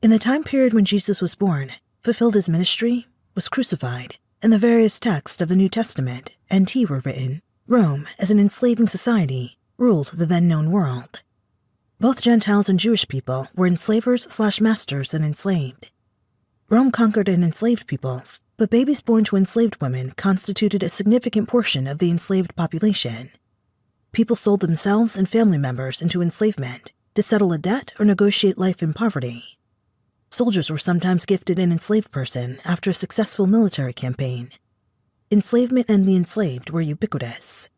In the time period when Jesus was born, fulfilled his ministry, was crucified, and the various texts of the New Testament and T were written, Rome, as an enslaving society, ruled the then-known world. Both Gentiles and Jewish people were enslavers/masters and enslaved. Rome conquered and enslaved peoples, but babies born to enslaved women constituted a significant portion of the enslaved population. People sold themselves and family members into enslavement to settle a debt or negotiate life in poverty. Soldiers were sometimes gifted an enslaved person after a successful military campaign. Enslavement and the enslaved were ubiquitous.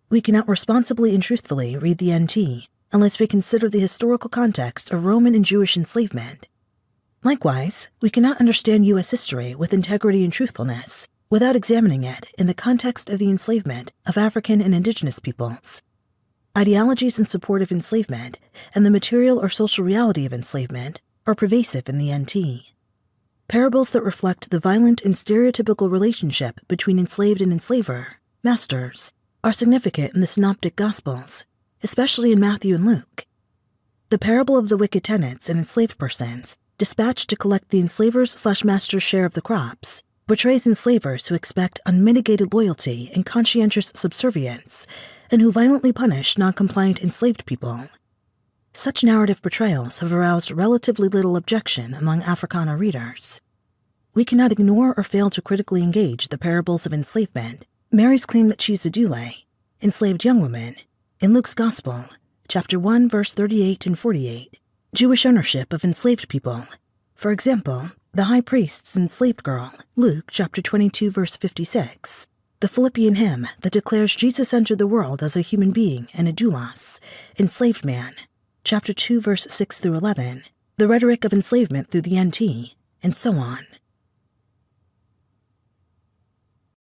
We cannot responsibly and truthfully read the NT unless we consider the historical context of Roman and Jewish enslavement. Likewise, we cannot understand U.S. history with integrity and truthfulness without examining it in the context of the enslavement of African and indigenous peoples. Ideologies in support of enslavement and the material or social reality of enslavement are pervasive in the NT. Parables that reflect the violent and stereotypical relationship between enslaved and enslaver, masters, are significant in the Synoptic Gospels, especially in Matthew and Luke. The parable of the wicked tenants and enslaved persons, dispatched to collect the enslavers/masters' share of the crops, portrays enslavers who expect unmitigated loyalty and conscientious subservience, and who violently punish non-compliant enslaved people. Such narrative portrayals have aroused relatively little objection among Africana readers. We cannot ignore or fail to critically engage the parables of enslavement, Mary's claim that she's a doule, enslaved young women, in Luke's Gospel, chapter 1, verse 38 and 48, Jewish ownership of enslaved people. For example, the high priest's enslaved girl, Luke chapter 22, verse 56, the Philippian hymn that declares Jesus entered the world as a human being and a doulos, enslaved man, chapter 2, verse 6 through 11, the rhetoric of enslavement through the NT, and so on.